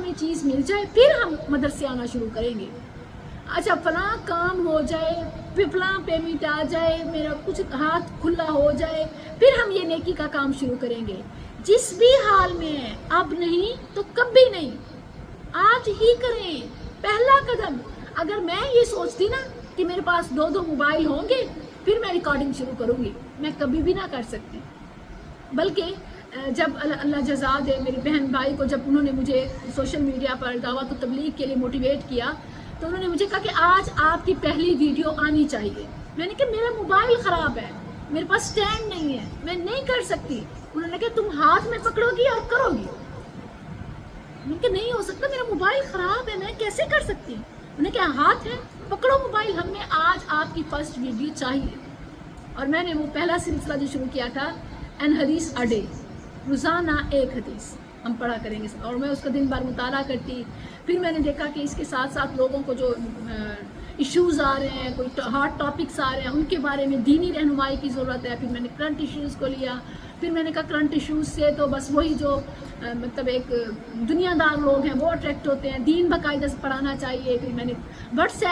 ہمیں چیز مل جائے پھر ہم مدرسے آنا شروع کریں گے. اچھا فلاں کام ہو جائے, فلاں پیمنٹ آ جائے, میرا کچھ ہاتھ کھلا ہو جائے, پھر ہم یہ نیکی کا کام شروع کریں گے. جس بھی حال میں ہے, اب نہیں تو کبھی نہیں, آج ہی کریں پہلا قدم. اگر میں یہ سوچتی نا کہ میرے پاس 2 موبائل ہوں گے پھر میں ریکارڈنگ شروع کروں گی, میں کبھی بھی نہ کر سکتی. بلکہ جب اللہ جزا دے میری بہن بھائی کو, جب انہوں نے مجھے سوشل میڈیا پر دعوت و تبلیغ کے لیے موٹیویٹ کیا تو انہوں نے مجھے کہا کہ آج آپ کی پہلی ویڈیو آنی چاہیے. میں نے کہا میرا موبائل خراب ہے, میرے پاس سٹینڈ نہیں ہے, میں نہیں کر سکتی. انہوں نے کہا تم ہاتھ میں پکڑو گی اور کرو گی. میں نے کہا نہیں ہو سکتا, میرا موبائل خراب ہے, میں کیسے کر سکتی. انہوں نے کہا ہاتھ ہے, پکڑو موبائل, ہمیں آج آپ کی فرسٹ ویڈیو چاہیے. اور میں نے وہ پہلا سلسلہ جو شروع کیا تھا این حدیث اے ڈے, روزانہ 1 حدیث ہم پڑھا کریں گے, اور میں اس کا دن بھر مطالعہ کرتی. پھر میں نے دیکھا کہ اس کے ساتھ ساتھ لوگوں کو جو ایشوز آ رہے ہیں, کوئی ہارڈ ٹاپکس آ رہے ہیں, ان کے بارے میں دینی رہنمائی کی ضرورت ہے. پھر میں نے کرنٹ ایشوز کو لیا. پھر میں نے کہا کرنٹ ایشوز سے تو بس وہی جو مطلب ایک دنیا دار لوگ ہیں وہ اٹریکٹ ہوتے ہیں, دین باقاعدہ سے پڑھانا چاہیے. پھر میں نے واٹس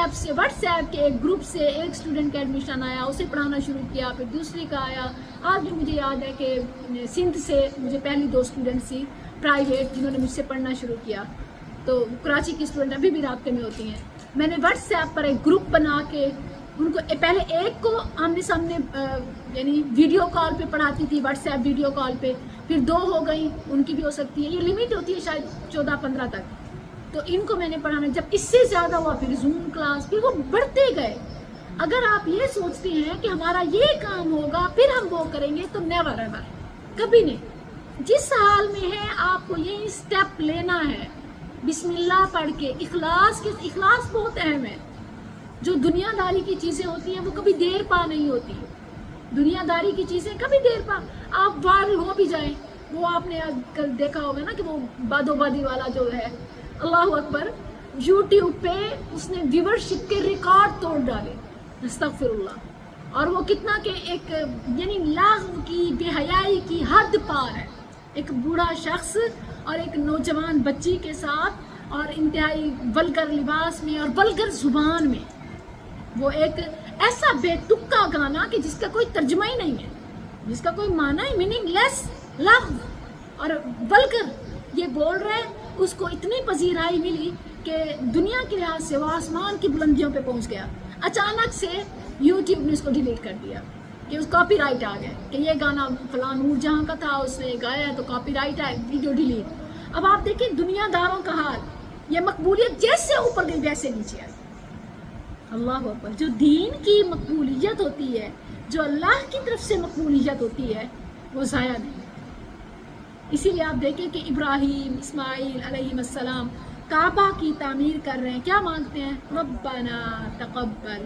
ایپ کے ایک گروپ سے ایک اسٹوڈنٹ کا ایڈمیشن آیا, اسے پڑھانا شروع کیا. پھر دوسری کا آیا. آج بھی مجھے یاد ہے کہ سندھ سے مجھے پہلی 2 اسٹوڈنٹس تھی پرائیویٹ جنہوں نے مجھ سے پڑھنا شروع کیا. تو کراچی کی اسٹوڈنٹ ابھی بھی رابطے میں ہوتی ہیں. میں نے واٹس ایپ پر ایک گروپ بنا کے ان کو پہلے ایک کو آمنے سامنے یعنی ویڈیو کال پہ پڑھاتی تھی, واٹس ایپ ویڈیو کال پہ. پھر 2 ہو گئی, ان کی بھی ہو سکتی ہے, یہ لمٹ ہوتی ہے شاید 14-15 تک. تو ان کو میں نے پڑھانا, جب اس سے زیادہ ہوا پھر زوم کلاس, پھر وہ بڑھتے گئے. اگر آپ یہ سوچتے ہیں کہ ہمارا یہ کام ہوگا پھر ہم وہ کریں گے تو نیور ایور, کبھی نہیں. جس حال میں ہے آپ کو یہی سٹیپ لینا ہے, بسم اللہ پڑھ کے. اخلاص بہت اہم ہے. جو دنیا داری کی چیزیں ہوتی ہیں وہ کبھی دیر پا نہیں ہوتی. دنیا داری کی چیزیں کبھی دیر پا, آپ وائرل ہو بھی جائیں. وہ آپ نے کل دیکھا ہوگا نا کہ وہ بادو بادی والا جو ہے, اللہ اکبر, یوٹیوب پہ اس نے ویورشپ کے ریکارڈ توڑ ڈالے, استغفر اللہ. اور وہ کتنا کہ ایک یعنی لاغو کی, بے حیائی کی حد پار ہے. ایک بوڑھا شخص اور ایک نوجوان بچی کے ساتھ, اور انتہائی ولگر لباس میں اور ولگر زبان میں, وہ ایک ایسا بے تکا گانا کہ جس کا کوئی ترجمہ ہی نہیں ہے, جس کا کوئی معنی ہی میننگ لیس, لغو اور ولگر یہ بول رہے ہیں. اس کو اتنی پذیرائی ملی کہ دنیا کے لحاظ سے وہ آسمان کی بلندیوں پہ پہنچ گیا. اچانک سے یوٹیوب نے اس کو ڈیلیٹ کر دیا کہ اس کاپی رائٹ آ گئے کہ یہ گانا فلاں نور جہاں کا تھا, اس نے گایا تو کاپی رائٹ ہے, ویڈیو ڈیلیٹ. اب آپ دیکھیں دنیا داروں کا حال, یہ مقبولیت جیسے اوپر گئی ویسے نیچے آئی. اللہ اکبر. جو دین کی مقبولیت ہوتی ہے, جو اللہ کی طرف سے مقبولیت ہوتی ہے, وہ ضائع نہیں. اسی لیے آپ دیکھیں کہ ابراہیم, اسماعیل علیہ السلام کعبہ کی تعمیر کر رہے ہیں, کیا مانگتے ہیں؟ ربنا تقبل.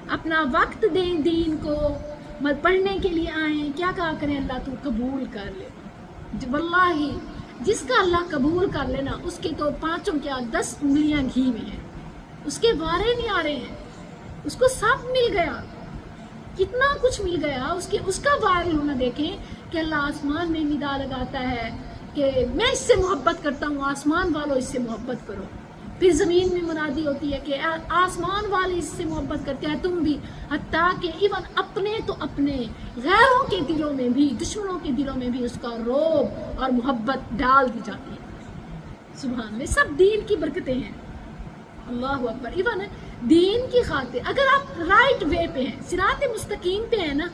اپنا وقت دیں دین کو, پڑھنے کے لیے آئیں, کیا کہا کریں؟ اللہ تو قبول کر لے. واللہ جس کا اللہ قبول کر لینا, اس کے تو 5 کیا 10 انگلیاں گھی میں ہیں, اس کے وارے نہیں آ رہے ہیں, اس کو سب مل گیا, کتنا کچھ مل گیا. اس کا وائرل ہونا دیکھیں کہ اللہ آسمان میں ندا لگاتا ہے کہ میں اس سے محبت کرتا ہوں, آسمان والوں اس سے محبت کرو. پھر زمین میں منادی ہوتی ہے کہ آسمان والے اس سے محبت کرتے ہیں, تم بھی. حتیٰ کہ ایون اپنے تو اپنے, غیروں کے دلوں میں بھی, دشمنوں کے دلوں میں بھی اس کا رعب اور محبت ڈال دی جاتی ہے. سبحان اللہ, سب دین کی برکتیں ہیں. اللہ اکبر. ایون دین کی خاطر اگر آپ رائٹ وے پہ ہیں, صراط مستقیم پہ ہیں نا,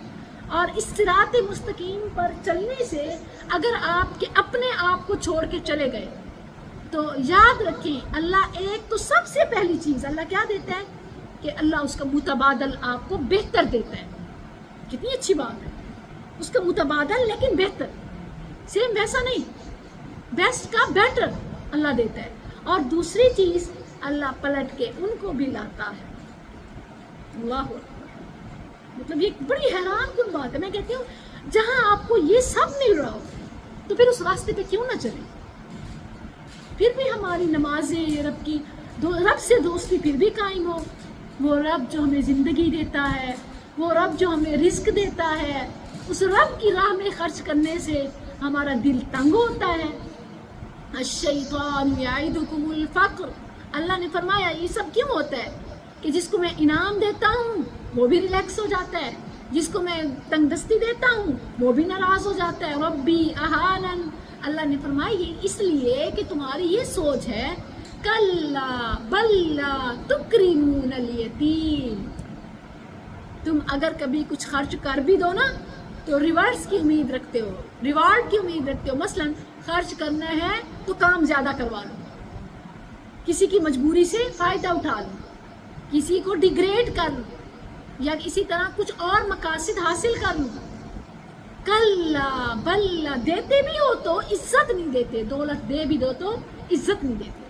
اور اس صراط مستقیم پر چلنے سے اگر آپ کے اپنے آپ کو چھوڑ کے چلے گئے تو یاد رکھیں اللہ ایک تو سب سے پہلی چیز اللہ کیا دیتا ہے کہ اللہ اس کا متبادل آپ کو بہتر دیتا ہے. کتنی اچھی بات ہے, اس کا متبادل لیکن بہتر, سیم ویسا نہیں, بیسٹ کا بیٹر اللہ دیتا ہے. اور دوسری چیز اللہ پلٹ کے ان کو بھی لاتا ہے. اللہ مطلب یہ بڑی حیران کن بات ہے. میں کہتی ہوں جہاں آپ کو یہ سب مل رہا ہو تو پھر اس راستے پہ کیوں نہ چلیں. پھر بھی ہماری نمازیں, رب سے دوستی پھر بھی قائم ہو. وہ رب جو ہمیں زندگی دیتا ہے, وہ رب جو ہمیں رزق دیتا ہے, اس رب کی راہ میں خرچ کرنے سے ہمارا دل تنگ ہوتا ہے. الشیطان یعدکم الفقر، اللہ نے فرمایا یہ سب کیوں ہوتا ہے کہ جس کو میں انعام دیتا ہوں وہ بھی ریلیکس ہو جاتا ہے، جس کو میں تنگ دستی دیتا ہوں وہ بھی ناراض ہو جاتا ہے. ربی اہانن، اللہ نے فرمایا یہ اس لیے کہ تمہاری یہ سوچ ہے کلا بل لا تکرمون الیتیم، تم اگر کبھی کچھ خرچ کر بھی دو نا تو ریوارڈز کی امید رکھتے ہو، ریوارڈ کی امید رکھتے ہو. مثلا خرچ کرنا ہے تو کام زیادہ کروا لو، کسی کی مجبوری سے فائدہ اٹھا لو، کسی کو ڈیگریڈ کر لو، یا اسی طرح کچھ اور مقاصد حاصل کر لو. کلا بل لا، دیتے بھی ہو تو عزت نہیں دیتے، دولت دے بھی دو تو عزت نہیں دیتے.